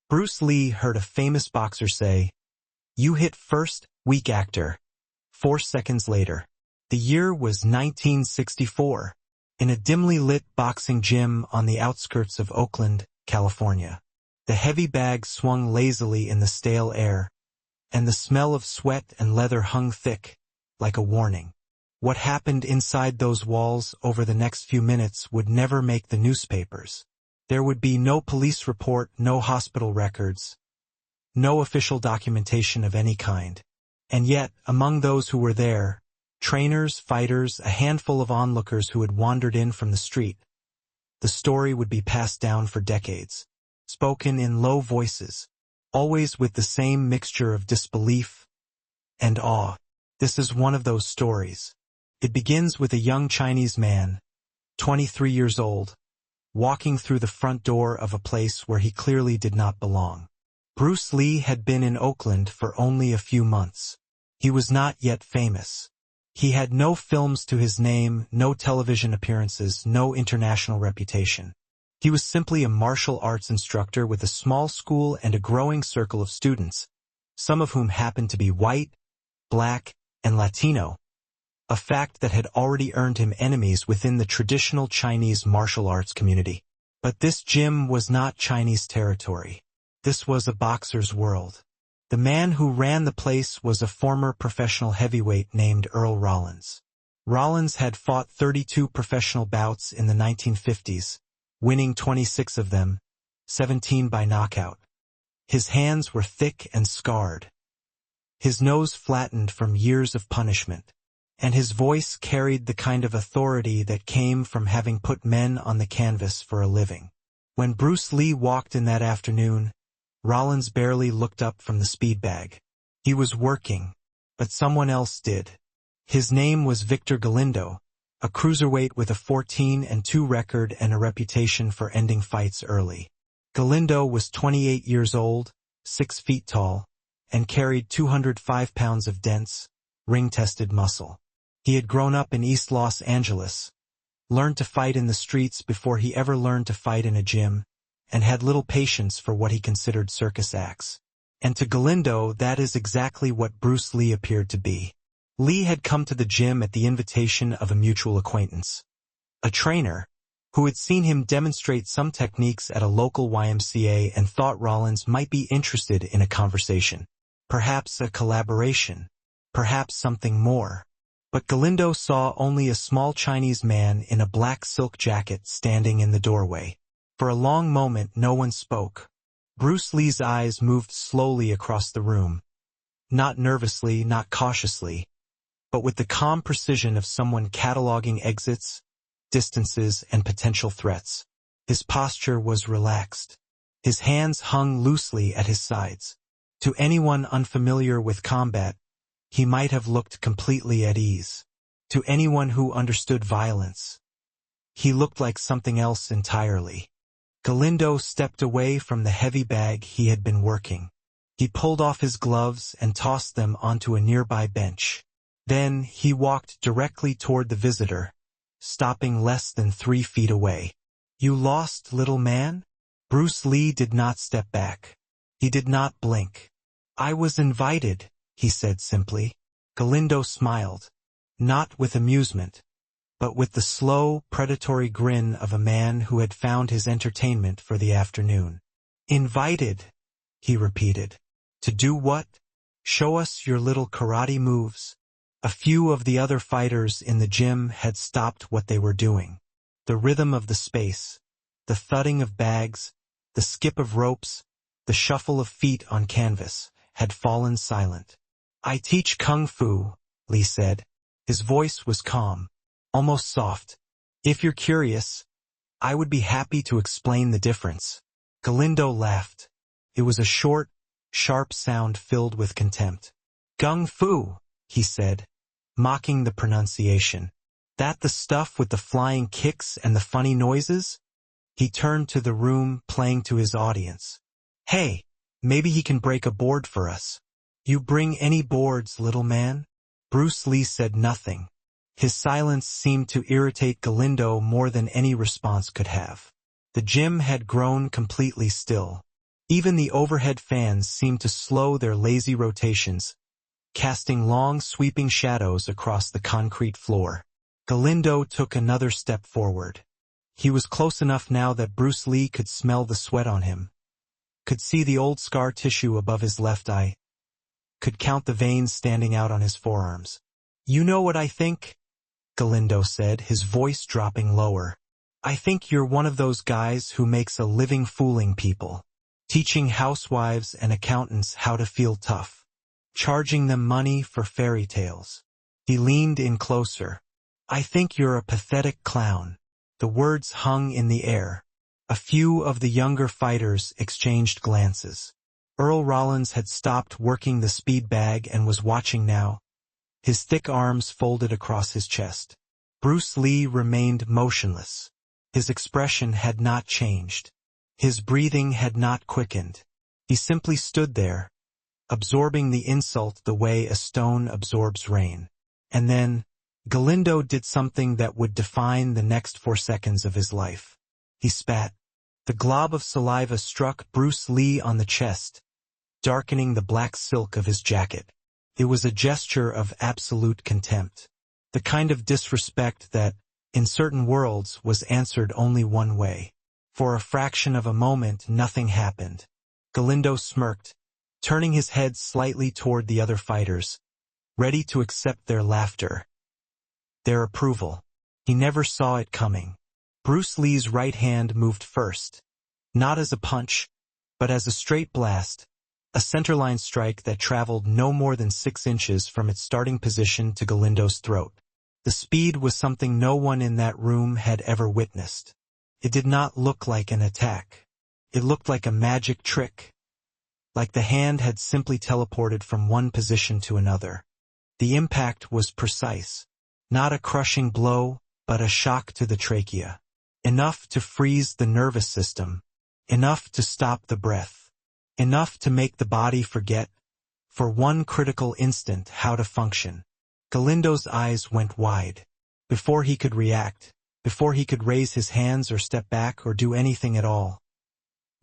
Bruce Lee heard a famous boxer say, "You hit first, weak actor." 4 seconds later. The year was 1964, in a dimly lit boxing gym on the outskirts of Oakland, California. The heavy bag swung lazily in the stale air, and the smell of sweat and leather hung thick, like a warning. What happened inside those walls over the next few minutes would never make the newspapers. There would be no police report, no hospital records, no official documentation of any kind. And yet, among those who were there, trainers, fighters, a handful of onlookers who had wandered in from the street, the story would be passed down for decades, spoken in low voices, always with the same mixture of disbelief and awe. This is one of those stories. It begins with a young Chinese man, 23 years old, walking through the front door of a place where he clearly did not belong. Bruce Lee had been in Oakland for only a few months. He was not yet famous. He had no films to his name, no television appearances, no international reputation. He was simply a martial arts instructor with a small school and a growing circle of students, some of whom happened to be white, black, and Latino, a fact that had already earned him enemies within the traditional Chinese martial arts community. But this gym was not Chinese territory. This was a boxer's world. The man who ran the place was a former professional heavyweight named Earl Rollins. Rollins had fought 32 professional bouts in the 1950s, winning 26 of them, 17 by knockout. His hands were thick and scarred, his nose flattened from years of punishment, and his voice carried the kind of authority that came from having put men on the canvas for a living. When Bruce Lee walked in that afternoon, Rollins barely looked up from the speed bag. He was working, but someone else did. His name was Victor Galindo, a cruiserweight with a 14-2 record and a reputation for ending fights early. Galindo was 28 years old, 6 feet tall, and carried 205 pounds of dense, ring-tested muscle. He had grown up in East Los Angeles, learned to fight in the streets before he ever learned to fight in a gym, and had little patience for what he considered circus acts. And to Galindo, that is exactly what Bruce Lee appeared to be. Lee had come to the gym at the invitation of a mutual acquaintance, a trainer, who had seen him demonstrate some techniques at a local YMCA and thought Rollins might be interested in a conversation, perhaps a collaboration, perhaps something more. But Galindo saw only a small Chinese man in a black silk jacket standing in the doorway. For a long moment no one spoke. Bruce Lee's eyes moved slowly across the room, not nervously, not cautiously, but with the calm precision of someone cataloging exits, distances, and potential threats. His posture was relaxed. His hands hung loosely at his sides. To anyone unfamiliar with combat, he might have looked completely at ease. To anyone who understood violence, he looked like something else entirely. Galindo stepped away from the heavy bag he had been working. He pulled off his gloves and tossed them onto a nearby bench. Then he walked directly toward the visitor, stopping less than 3 feet away. "You lost, little man?" Bruce Lee did not step back. He did not blink. "I was invited," he said simply. Galindo smiled, not with amusement, but with the slow, predatory grin of a man who had found his entertainment for the afternoon. "Invited," he repeated. "To do what? Show us your little karate moves." A few of the other fighters in the gym had stopped what they were doing. The rhythm of the space, the thudding of bags, the skip of ropes, the shuffle of feet on canvas, had fallen silent. "I teach kung fu," Lee said. His voice was calm, almost soft. "If you're curious, I would be happy to explain the difference." Galindo laughed. It was a short, sharp sound filled with contempt. "Gung fu," he said, mocking the pronunciation. "That the stuff with the flying kicks and the funny noises?" He turned to the room, playing to his audience. "Hey, maybe he can break a board for us." "You bring any boards, little man?" Bruce Lee said nothing. His silence seemed to irritate Galindo more than any response could have. The gym had grown completely still. Even the overhead fans seemed to slow their lazy rotations, casting long sweeping shadows across the concrete floor. Galindo took another step forward. He was close enough now that Bruce Lee could smell the sweat on him, could see the old scar tissue above his left eye, could count the veins standing out on his forearms. "You know what I think?" Galindo said, his voice dropping lower. "I think you're one of those guys who makes a living fooling people, teaching housewives and accountants how to feel tough, charging them money for fairy tales." He leaned in closer. "I think you're a pathetic clown." The words hung in the air. A few of the younger fighters exchanged glances. Earl Rollins had stopped working the speed bag and was watching now, his thick arms folded across his chest. Bruce Lee remained motionless. His expression had not changed. His breathing had not quickened. He simply stood there, absorbing the insult the way a stone absorbs rain. And then, Galindo did something that would define the next 4 seconds of his life. He spat. The glob of saliva struck Bruce Lee on the chest, darkening the black silk of his jacket. It was a gesture of absolute contempt, the kind of disrespect that, in certain worlds, was answered only one way. For a fraction of a moment nothing happened. Galindo smirked, turning his head slightly toward the other fighters, ready to accept their laughter, their approval. He never saw it coming. Bruce Lee's right hand moved first, not as a punch, but as a straight blast, a centerline strike that traveled no more than 6 inches from its starting position to Galindo's throat. The speed was something no one in that room had ever witnessed. It did not look like an attack. It looked like a magic trick, like the hand had simply teleported from one position to another. The impact was precise, not a crushing blow, but a shock to the trachea. Enough to freeze the nervous system, enough to stop the breath, enough to make the body forget, for one critical instant, how to function. Galindo's eyes went wide. Before he could react, before he could raise his hands or step back or do anything at all,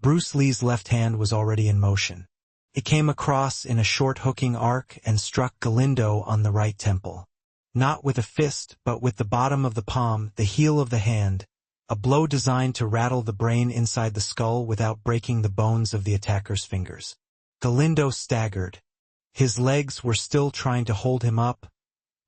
Bruce Lee's left hand was already in motion. It came across in a short hooking arc and struck Galindo on the right temple. Not with a fist, but with the bottom of the palm, the heel of the hand, a blow designed to rattle the brain inside the skull without breaking the bones of the attacker's fingers. Galindo staggered. His legs were still trying to hold him up,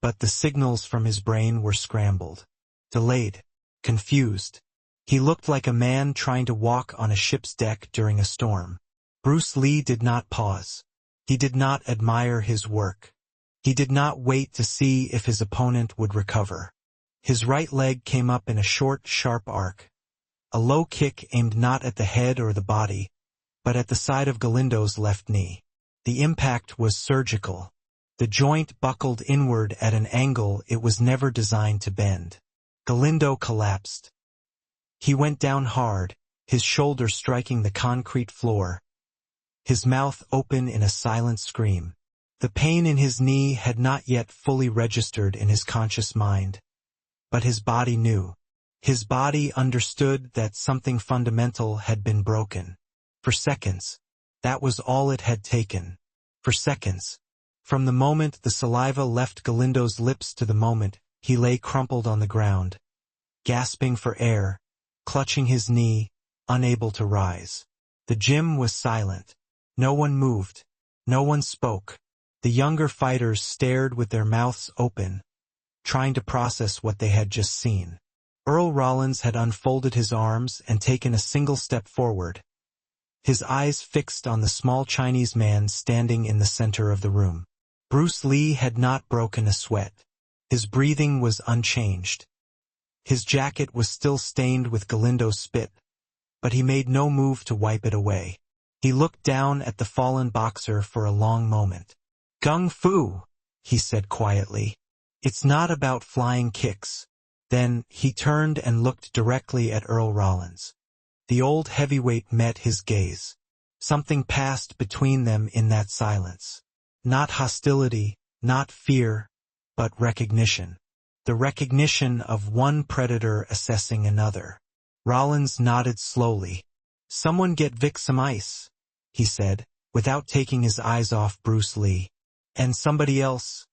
but the signals from his brain were scrambled, delayed, confused. He looked like a man trying to walk on a ship's deck during a storm. Bruce Lee did not pause. He did not admire his work. He did not wait to see if his opponent would recover. His right leg came up in a short, sharp arc. A low kick aimed not at the head or the body, but at the side of Galindo's left knee. The impact was surgical. The joint buckled inward at an angle it was never designed to bend. Galindo collapsed. He went down hard, his shoulder striking the concrete floor, his mouth open in a silent scream. The pain in his knee had not yet fully registered in his conscious mind. But his body knew. His body understood that something fundamental had been broken. For seconds, that was all it had taken. For seconds. From the moment the saliva left Galindo's lips to the moment he lay crumpled on the ground, gasping for air, clutching his knee, unable to rise. The gym was silent. No one moved. No one spoke. The younger fighters stared with their mouths open, trying to process what they had just seen. Earl Rollins had unfolded his arms and taken a single step forward, his eyes fixed on the small Chinese man standing in the center of the room. Bruce Lee had not broken a sweat. His breathing was unchanged. His jacket was still stained with Galindo's spit, but he made no move to wipe it away. He looked down at the fallen boxer for a long moment. "Gung Fu," he said quietly. "It's not about flying kicks." Then he turned and looked directly at Earl Rollins. The old heavyweight met his gaze. Something passed between them in that silence. Not hostility, not fear, but recognition. The recognition of one predator assessing another. Rollins nodded slowly. "Someone get Vic some ice." he said, without taking his eyes off Bruce Lee. And somebody else.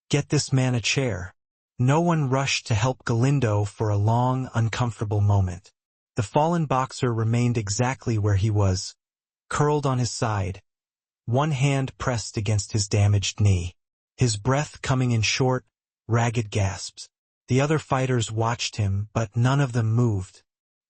Get this man a chair. No one rushed to help Galindo for a long, uncomfortable moment. The fallen boxer remained exactly where he was, curled on his side, one hand pressed against his damaged knee, his breath coming in short, ragged gasps. The other fighters watched him, but none of them moved.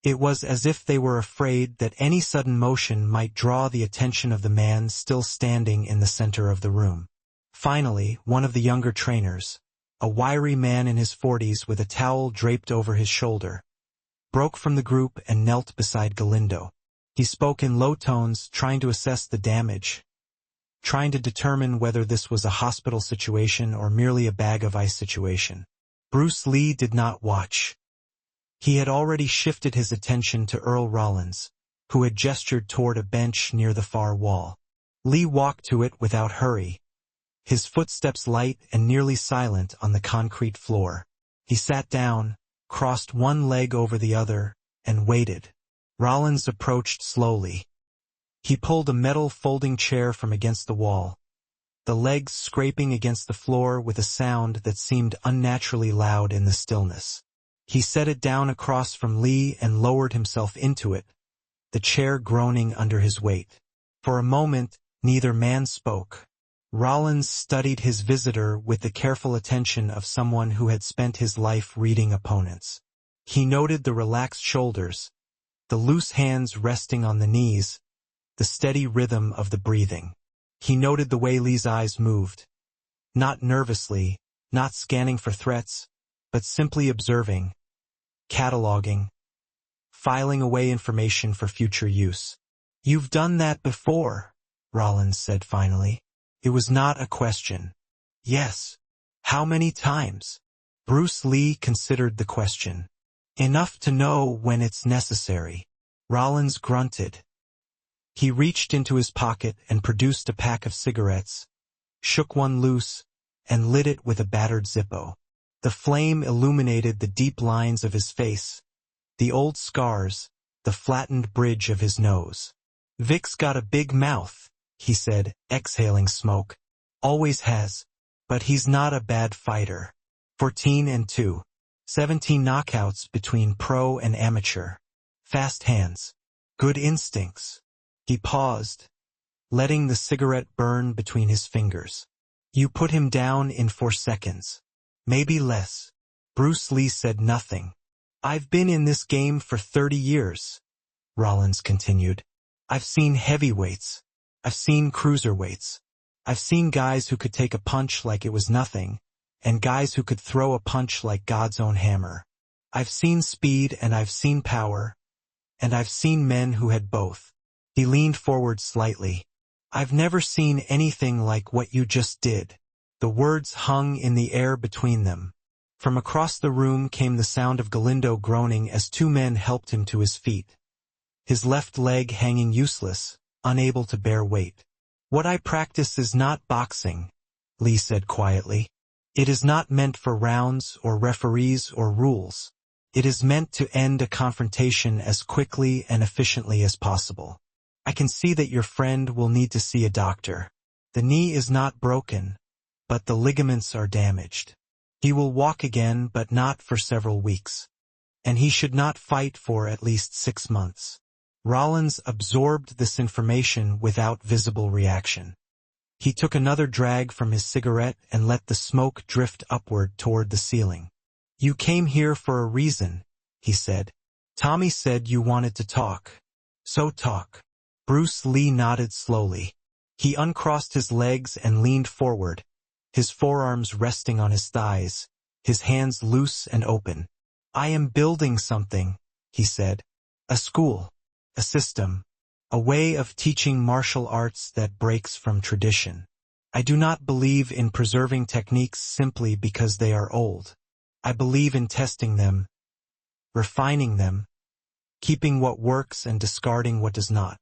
It was as if they were afraid that any sudden motion might draw the attention of the man still standing in the center of the room. Finally, one of the younger trainers, a wiry man in his 40s with a towel draped over his shoulder, broke from the group and knelt beside Galindo. He spoke in low tones, trying to assess the damage, trying to determine whether this was a hospital situation or merely a bag of ice situation. Bruce Lee did not watch. He had already shifted his attention to Earl Rollins, who had gestured toward a bench near the far wall. Lee walked to it without hurry, his footsteps light and nearly silent on the concrete floor. He sat down, crossed one leg over the other, and waited. Rollins approached slowly. He pulled a metal folding chair from against the wall, the legs scraping against the floor with a sound that seemed unnaturally loud in the stillness. He set it down across from Lee and lowered himself into it, the chair groaning under his weight. For a moment, neither man spoke. Rollins studied his visitor with the careful attention of someone who had spent his life reading opponents. He noted the relaxed shoulders, the loose hands resting on the knees, the steady rhythm of the breathing. He noted the way Lee's eyes moved, not nervously, not scanning for threats, but simply observing, cataloging, filing away information for future use. "You've done that before," Rollins said finally. It was not a question. "Yes. How many times?" Bruce Lee considered the question. "Enough to know when it's necessary." Rollins grunted. He reached into his pocket and produced a pack of cigarettes, shook one loose, and lit it with a battered Zippo. The flame illuminated the deep lines of his face, the old scars, the flattened bridge of his nose. "Vic's got a big mouth," he said, exhaling smoke. "Always has. But he's not a bad fighter. 14-2. 17 knockouts between pro and amateur. Fast hands. Good instincts." He paused, letting the cigarette burn between his fingers. "You put him down in 4 seconds. Maybe less." Bruce Lee said nothing. "I've been in this game for 30 years, Rollins continued. "I've seen heavyweights. I've seen cruiserweights. I've seen guys who could take a punch like it was nothing, and guys who could throw a punch like God's own hammer. I've seen speed and I've seen power, and I've seen men who had both." He leaned forward slightly. "I've never seen anything like what you just did." The words hung in the air between them. From across the room came the sound of Galindo groaning as 2 men helped him to his feet, his left leg hanging useless, unable to bear weight. "What I practice is not boxing," Lee said quietly. "It is not meant for rounds or referees or rules. It is meant to end a confrontation as quickly and efficiently as possible. I can see that your friend will need to see a doctor. The knee is not broken, but the ligaments are damaged. He will walk again, but not for several weeks. And he should not fight for at least 6 months." Rollins absorbed this information without visible reaction. He took another drag from his cigarette and let the smoke drift upward toward the ceiling. "You came here for a reason," he said. "Tommy said you wanted to talk. So talk." Bruce Lee nodded slowly. He uncrossed his legs and leaned forward, his forearms resting on his thighs, his hands loose and open. "I am building something," he said. "A school. A system. A way of teaching martial arts that breaks from tradition. I do not believe in preserving techniques simply because they are old. I believe in testing them, refining them, keeping what works and discarding what does not."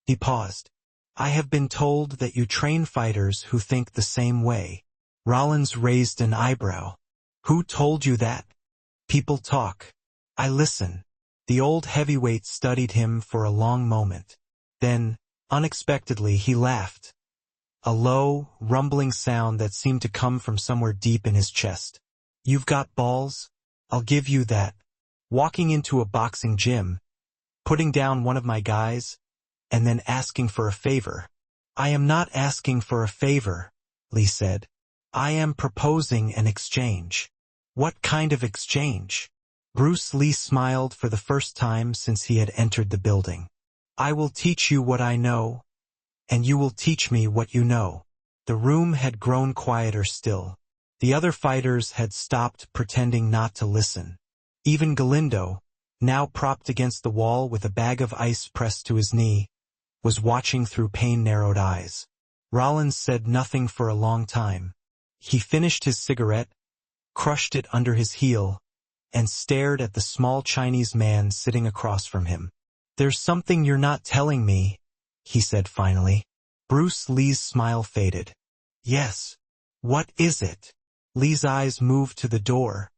He paused. "I have been told that you train fighters who think the same way." Rollins raised an eyebrow. "Who told you that?" "People talk. I listen." The old heavyweight studied him for a long moment. Then, Unexpectedly, he laughed. A low, rumbling sound that seemed to come from somewhere deep in his chest. "You've got balls? I'll give you that." Walking into a boxing gym, putting down one of my guys, and then asking for a favor. "I am not asking for a favor," Lee said. "I am proposing an exchange." "What kind of exchange?" Bruce Lee smiled for the first time since he had entered the building. "I will teach you what I know, and you will teach me what you know." The room had grown quieter still. The other fighters had stopped pretending not to listen. Even Galindo, now propped against the wall with a bag of ice pressed to his knee, was watching through pain-narrowed eyes. Rollins said nothing for a long time. He finished his cigarette, crushed it under his heel, and stared at the small Chinese man sitting across from him. "There's something you're not telling me," he said finally. Bruce Lee's smile faded. "Yes. What is it?" Lee's eyes moved to the door,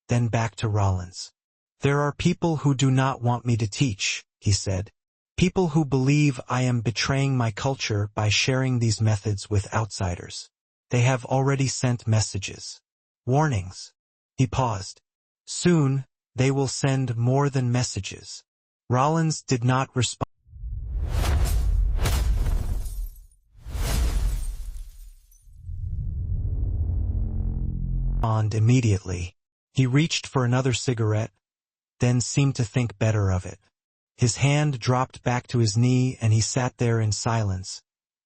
then back to Rollins. "There are people who do not want me to teach," he said. "People who believe I am betraying my culture by sharing these methods with outsiders. They have already sent messages. Warnings." He paused. "Soon, they will send more than messages." Rollins did not respond immediately. He reached for another cigarette, then seemed to think better of it. His hand dropped back to his knee and he sat there in silence,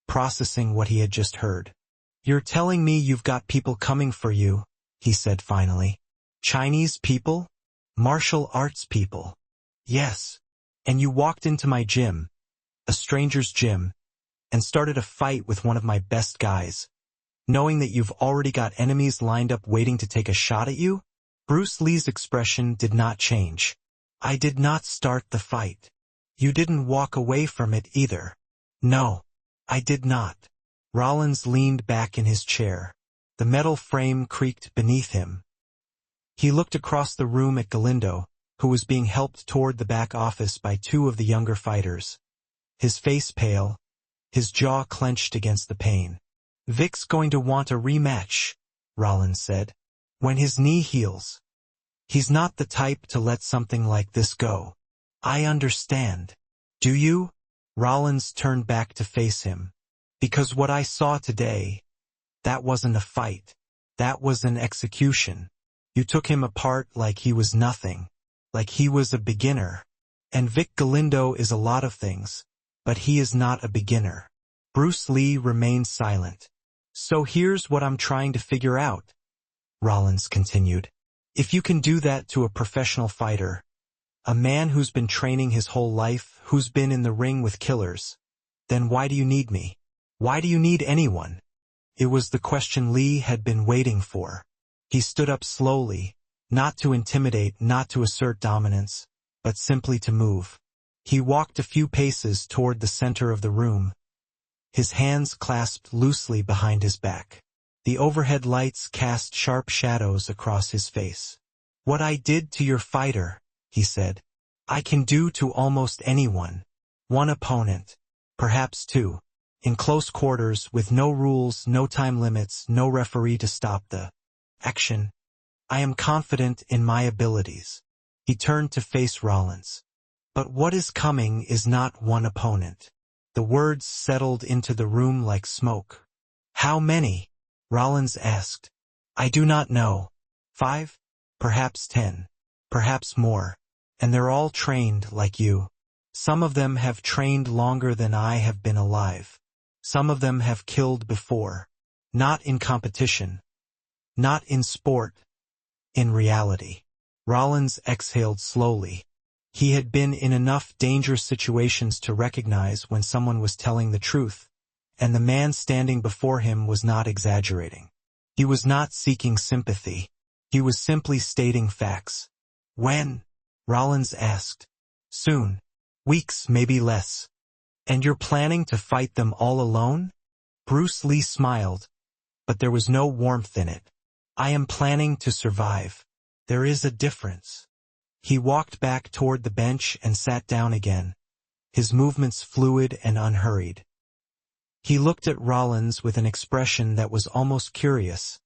processing what he had just heard. "You're telling me you've got people coming for you," he said finally. "Chinese people? Martial arts people?" "Yes. And you walked into my gym, a stranger's gym, and started a fight with one of my best guys, knowing that you've already got enemies lined up waiting to take a shot at you?" Bruce Lee's expression did not change. "I did not start the fight. You didn't walk away from it either." "No, I did not." Rollins leaned back in his chair. The metal frame creaked beneath him. He looked across the room at Galindo, who was being helped toward the back office by two of the younger fighters. His face pale, his jaw clenched against the pain. "Vic's going to want a rematch," Rollins said. "When his knee heals. He's not the type to let something like this go." "I understand." "Do you?" Rollins turned back to face him. "Because what I saw today, that wasn't a fight. That was an execution. You took him apart like he was nothing, like he was a beginner. And Vic Galindo is a lot of things, but he is not a beginner." Bruce Lee remained silent. "So here's what I'm trying to figure out," Rollins continued. "If you can do that to a professional fighter, a man who's been training his whole life, who's been in the ring with killers, then why do you need me? Why do you need anyone?" It was the question Lee had been waiting for. He stood up slowly, not to intimidate, not to assert dominance, but simply to move. He walked a few paces toward the center of the room, his hands clasped loosely behind his back. The overhead lights cast sharp shadows across his face. "What I did to your fighter," he said, "I can do to almost anyone. One opponent, perhaps two, in close quarters with no rules, no time limits, no referee to stop the action. I am confident in my abilities." He turned to face Rollins. "But what is coming is not one opponent." The words settled into the room like smoke. "How many?" Rollins asked. "I do not know. 5? Perhaps 10. Perhaps more. And they're all trained like you. Some of them have trained longer than I have been alive. Some of them have killed before. Not in competition. Not in sport. In reality." Rollins exhaled slowly. He had been in enough dangerous situations to recognize when someone was telling the truth, and the man standing before him was not exaggerating. He was not seeking sympathy. He was simply stating facts. "When?" Rollins asked. "Soon. Weeks, maybe less." "And you're planning to fight them all alone?" Bruce Lee smiled, but there was no warmth in it. "I am planning to survive. There is a difference." He walked back toward the bench and sat down again, his movements fluid and unhurried. He looked at Rollins with an expression that was almost curious,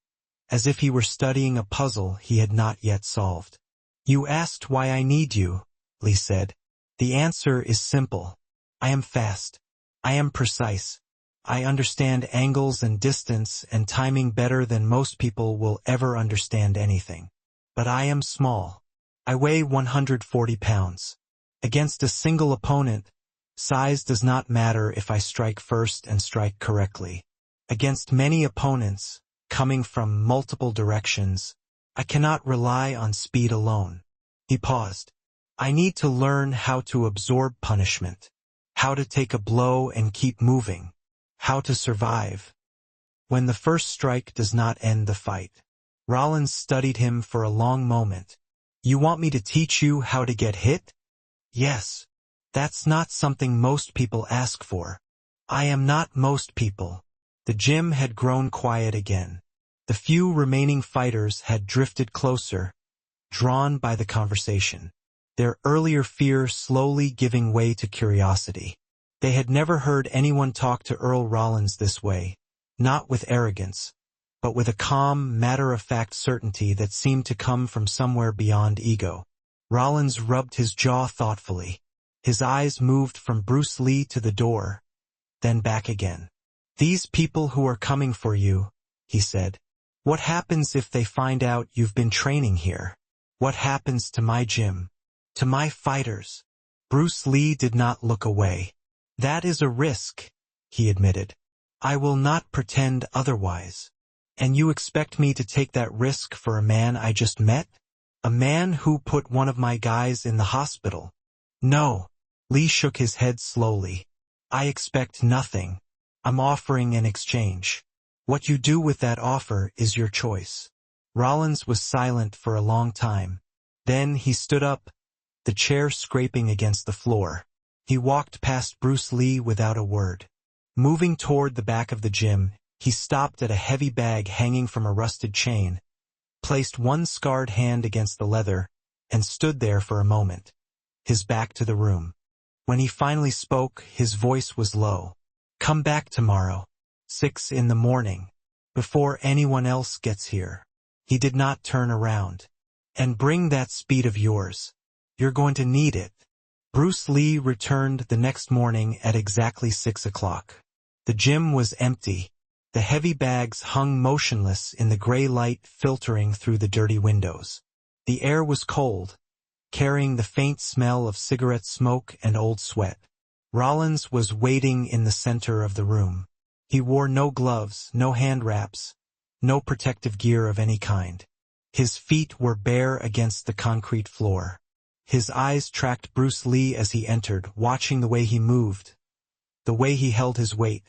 as if he were studying a puzzle he had not yet solved. "You asked why I need you," Lee said. "The answer is simple. I am fast. I am precise. I understand angles and distance and timing better than most people will ever understand anything. But I am small. I weigh 140 pounds. Against a single opponent, size does not matter if I strike first and strike correctly. Against many opponents, coming from multiple directions, I cannot rely on speed alone." He paused. "I need to learn how to absorb punishment, how to take a blow and keep moving, how to survive when the first strike does not end the fight." Rollins studied him for a long moment. "You want me to teach you how to get hit?" "Yes. That's not something most people ask for." "I am not most people." The gym had grown quiet again. The few remaining fighters had drifted closer, drawn by the conversation, their earlier fear slowly giving way to curiosity. They had never heard anyone talk to Earl Rollins this way, not with arrogance, but with a calm, matter-of-fact certainty that seemed to come from somewhere beyond ego. Rollins rubbed his jaw thoughtfully. His eyes moved from Bruce Lee to the door, then back again. "These people who are coming for you," he said. "What happens if they find out you've been training here? What happens to my gym? To my fighters?" Bruce Lee did not look away. "That is a risk," he admitted. "I will not pretend otherwise." "And you expect me to take that risk for a man I just met? A man who put one of my guys in the hospital?" "No." Lee shook his head slowly. "I expect nothing. I'm offering an exchange. What you do with that offer is your choice." Rollins was silent for a long time. Then he stood up, the chair scraping against the floor. He walked past Bruce Lee without a word. Moving toward the back of the gym, he stopped at a heavy bag hanging from a rusted chain, placed one scarred hand against the leather, and stood there for a moment, his back to the room. When he finally spoke, his voice was low. "Come back tomorrow, 6 in the morning, before anyone else gets here." He did not turn around. "And bring that speed of yours. You're going to need it." Bruce Lee returned the next morning at exactly 6 o'clock. The gym was empty. The heavy bags hung motionless in the gray light filtering through the dirty windows. The air was cold, carrying the faint smell of cigarette smoke and old sweat. Rollins was waiting in the center of the room. He wore no gloves, no hand wraps, no protective gear of any kind. His feet were bare against the concrete floor. His eyes tracked Bruce Lee as he entered, watching the way he moved, the way he held his weight,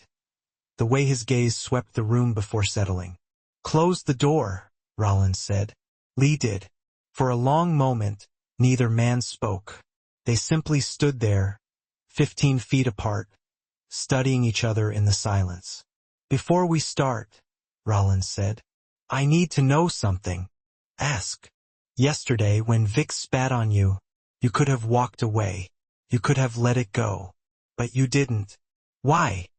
the way his gaze swept the room before settling. "Close the door," Rollins said. Lee did. For a long moment, neither man spoke. They simply stood there, 15 feet apart, studying each other in the silence. "Before we start," Rollins said, "I need to know something." "Ask." "Yesterday, when Vic spat on you, you could have walked away. You could have let it go. But you didn't. Why?"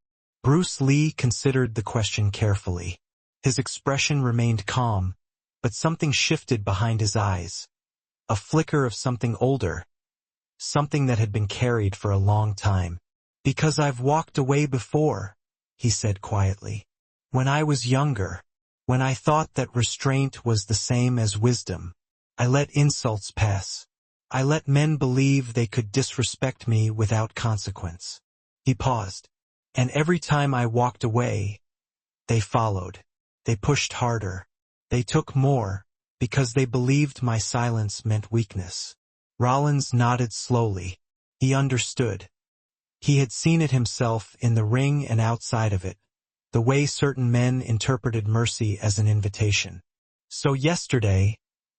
Bruce Lee considered the question carefully. His expression remained calm, but something shifted behind his eyes. A flicker of something older, something that had been carried for a long time. "Because I've walked away before," he said quietly. "When I was younger, when I thought that restraint was the same as wisdom, I let insults pass. I let men believe they could disrespect me without consequence." He paused. "And every time I walked away, they followed. They pushed harder. They took more, because they believed my silence meant weakness." Rollins nodded slowly. He understood. He had seen it himself in the ring and outside of it, the way certain men interpreted mercy as an invitation. "So yesterday,"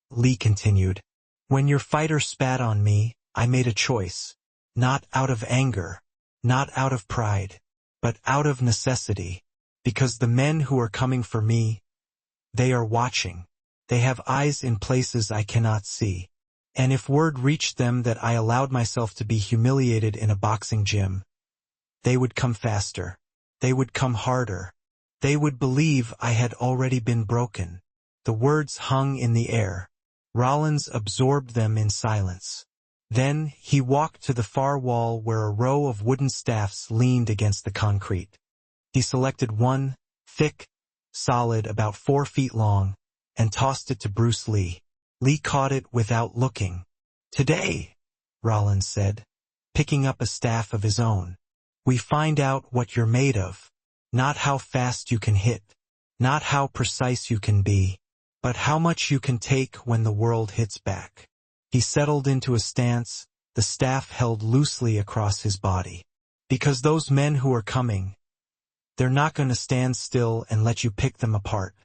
Lee continued, "when your fighter spat on me, I made a choice. Not out of anger, not out of pride, but out of necessity, because the men who are coming for me, they are watching. They have eyes in places I cannot see. And if word reached them that I allowed myself to be humiliated in a boxing gym, they would come faster. They would come harder. They would believe I had already been broken. The words hung in the air. Rollins absorbed them in silence. Then he walked to the far wall where a row of wooden staffs leaned against the concrete. He selected one, thick, solid, about 4 feet long, and tossed it to Bruce Lee. Lee caught it without looking. "Today," Rollins said, picking up a staff of his own, "we find out what you're made of. Not how fast you can hit, not how precise you can be, but how much you can take when the world hits back." He settled into a stance, the staff held loosely across his body. "Because those men who are coming, they're not going to stand still and let you pick them apart.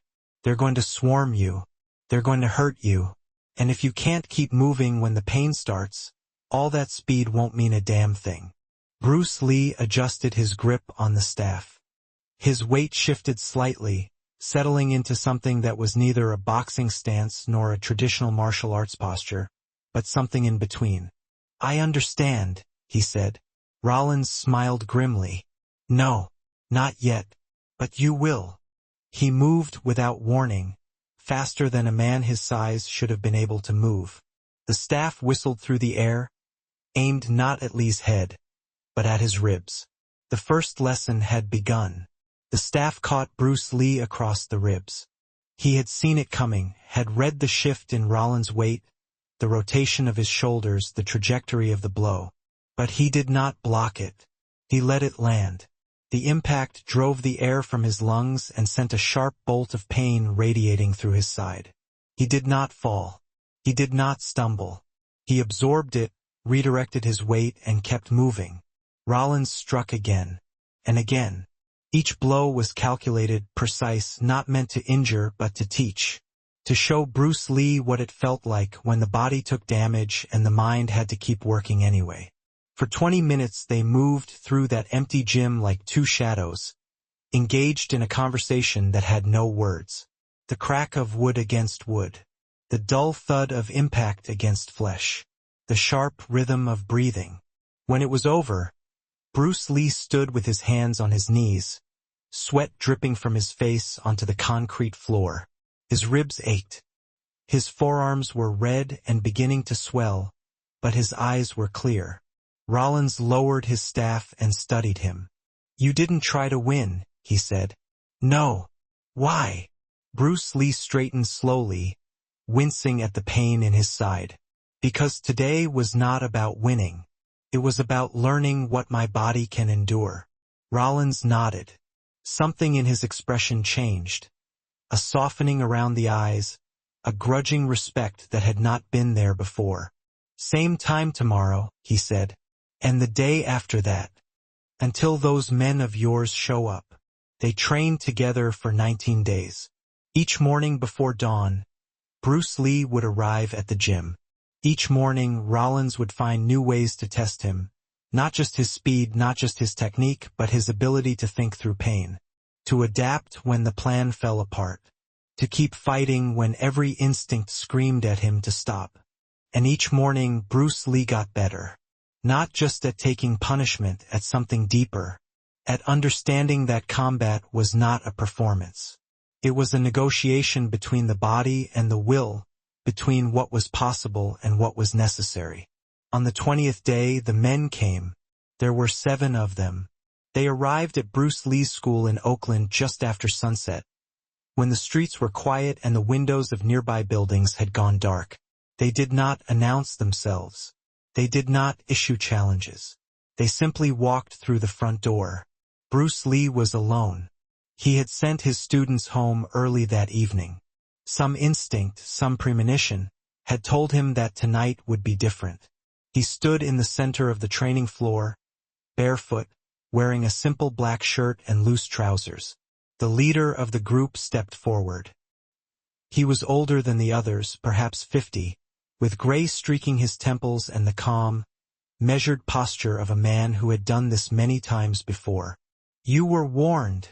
They're going to swarm you. They're going to hurt you. And if you can't keep moving when the pain starts, all that speed won't mean a damn thing." Bruce Lee adjusted his grip on the staff. His weight shifted slightly, settling into something that was neither a boxing stance nor a traditional martial arts posture, but something in between. "I understand," he said. Rollins smiled grimly. "No, not yet, but you will." He moved without warning, faster than a man his size should have been able to move. The staff whistled through the air, aimed not at Lee's head, but at his ribs. The first lesson had begun. The staff caught Bruce Lee across the ribs. He had seen it coming, had read the shift in Rollins' weight, the rotation of his shoulders, the trajectory of the blow. But he did not block it. He let it land. The impact drove the air from his lungs and sent a sharp bolt of pain radiating through his side. He did not fall. He did not stumble. He absorbed it, redirected his weight, and kept moving. Rollins struck again, and again. Each blow was calculated, precise, not meant to injure but to teach. To show Bruce Lee what it felt like when the body took damage and the mind had to keep working anyway. For 20 minutes they moved through that empty gym like two shadows, engaged in a conversation that had no words. The crack of wood against wood. The dull thud of impact against flesh. The sharp rhythm of breathing. When it was over, Bruce Lee stood with his hands on his knees, sweat dripping from his face onto the concrete floor. His ribs ached. His forearms were red and beginning to swell, but his eyes were clear. Rollins lowered his staff and studied him. "You didn't try to win," he said. "No." "Why?" Bruce Lee straightened slowly, wincing at the pain in his side. "Because today was not about winning. It was about learning what my body can endure." Rollins nodded. Something in his expression changed. A softening around the eyes, a grudging respect that had not been there before. "Same time tomorrow," he said. "And the day after that. Until those men of yours show up." They trained together for 19 days. Each morning before dawn, Bruce Lee would arrive at the gym. Each morning, Rollins would find new ways to test him. Not just his speed, not just his technique, but his ability to think through pain. To adapt when the plan fell apart. To keep fighting when every instinct screamed at him to stop. And each morning, Bruce Lee got better. Not just at taking punishment, at something deeper. At understanding that combat was not a performance. It was a negotiation between the body and the will, between what was possible and what was necessary. On the 20th day, the men came. There were 7 of them. They arrived at Bruce Lee's school in Oakland just after sunset, when the streets were quiet and the windows of nearby buildings had gone dark. They did not announce themselves. They did not issue challenges. They simply walked through the front door. Bruce Lee was alone. He had sent his students home early that evening. Some instinct, some premonition, had told him that tonight would be different. He stood in the center of the training floor, barefoot, wearing a simple black shirt and loose trousers. The leader of the group stepped forward. He was older than the others, perhaps 50, with gray streaking his temples and the calm, measured posture of a man who had done this many times before. "You were warned,"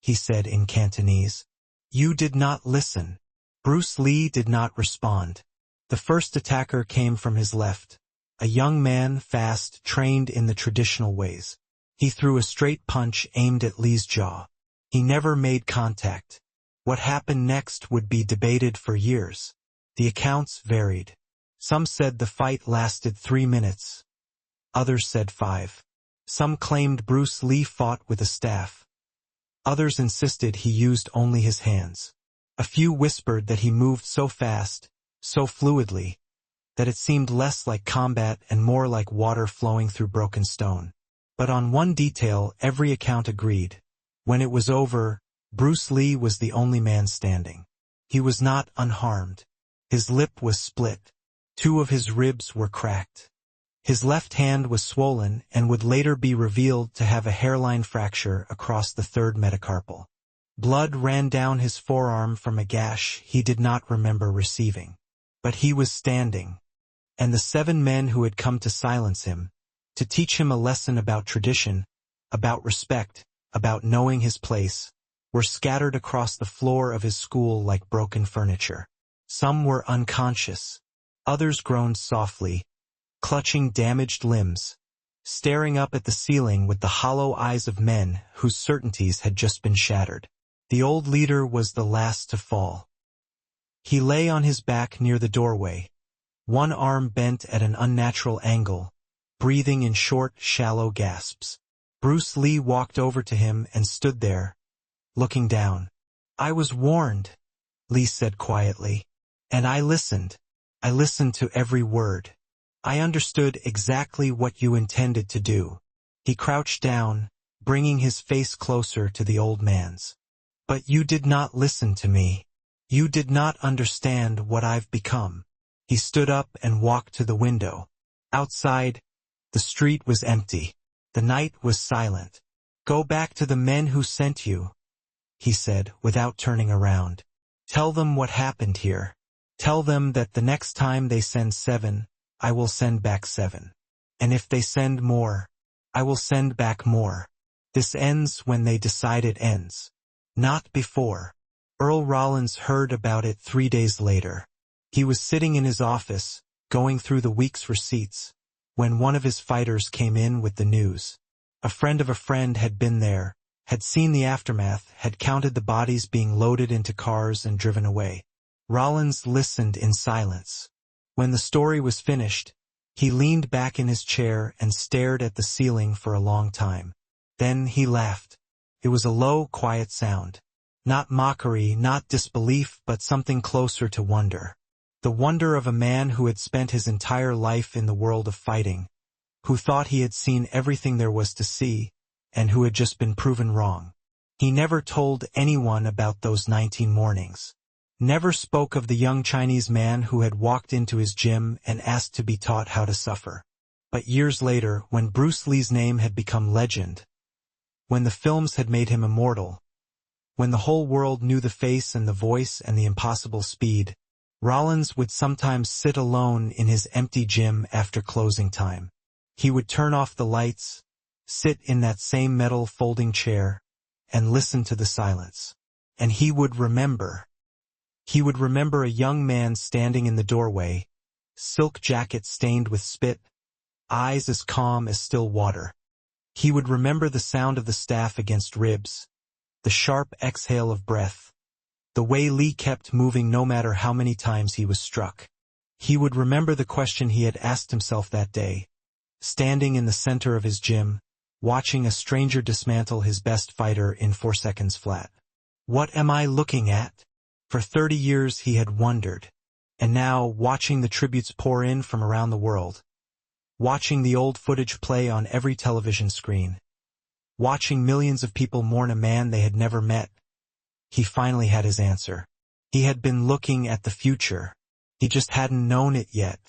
he said in Cantonese. "You did not listen." Bruce Lee did not respond. The first attacker came from his left. A young man, fast, trained in the traditional ways. He threw a straight punch aimed at Li's jaw. He never made contact. What happened next would be debated for years. The accounts varied. Some said the fight lasted 3 minutes. Others said 5. Some claimed Bruce Lee fought with a staff. Others insisted he used only his hands. A few whispered that he moved so fast, so fluidly, that it seemed less like combat and more like water flowing through broken stone. But on one detail every account agreed. When it was over, Bruce Lee was the only man standing. He was not unharmed. His lip was split. 2 of his ribs were cracked. His left hand was swollen and would later be revealed to have a hairline fracture across the 3rd metacarpal. Blood ran down his forearm from a gash he did not remember receiving. But he was standing. And the 7 men who had come to silence him, to teach him a lesson about tradition, about respect, about knowing his place, were scattered across the floor of his school like broken furniture. Some were unconscious. Others groaned softly, clutching damaged limbs, staring up at the ceiling with the hollow eyes of men whose certainties had just been shattered. The old leader was the last to fall. He lay on his back near the doorway, one arm bent at an unnatural angle, breathing in short, shallow gasps. Bruce Lee walked over to him and stood there, looking down. "I was warned," Lee said quietly. "And I listened. I listened to every word. I understood exactly what you intended to do." He crouched down, bringing his face closer to the old man's. "But you did not listen to me. You did not understand what I've become." He stood up and walked to the window. Outside, the street was empty. The night was silent. "Go back to the men who sent you," he said, without turning around. "Tell them what happened here. Tell them that the next time they send 7, I will send back 7. And if they send more, I will send back more. This ends when they decide it ends. Not before." Earl Rollins heard about it 3 days later. He was sitting in his office, going through the week's receipts, when one of his fighters came in with the news. A friend of a friend had been there, had seen the aftermath, had counted the bodies being loaded into cars and driven away. Rollins listened in silence. When the story was finished, he leaned back in his chair and stared at the ceiling for a long time. Then he laughed. It was a low, quiet sound. Not mockery, not disbelief, but something closer to wonder. The wonder of a man who had spent his entire life in the world of fighting, who thought he had seen everything there was to see, and who had just been proven wrong. He never told anyone about those 19 mornings. Never spoke of the young Chinese man who had walked into his gym and asked to be taught how to suffer. But years later, when Bruce Lee's name had become legend, when the films had made him immortal, when the whole world knew the face and the voice and the impossible speed, Rollins would sometimes sit alone in his empty gym after closing time. He would turn off the lights, sit in that same metal folding chair, and listen to the silence. And he would remember. He would remember a young man standing in the doorway, silk jacket stained with spit, eyes as calm as still water. He would remember the sound of the staff against ribs, the sharp exhale of breath, the way Lee kept moving no matter how many times he was struck. He would remember the question he had asked himself that day, standing in the center of his gym, watching a stranger dismantle his best fighter in 4 seconds flat. What am I looking at? For 30 years he had wondered, and now, watching the tributes pour in from around the world, watching the old footage play on every television screen, watching millions of people mourn a man they had never met, he finally had his answer. He had been looking at the future. He just hadn't known it yet.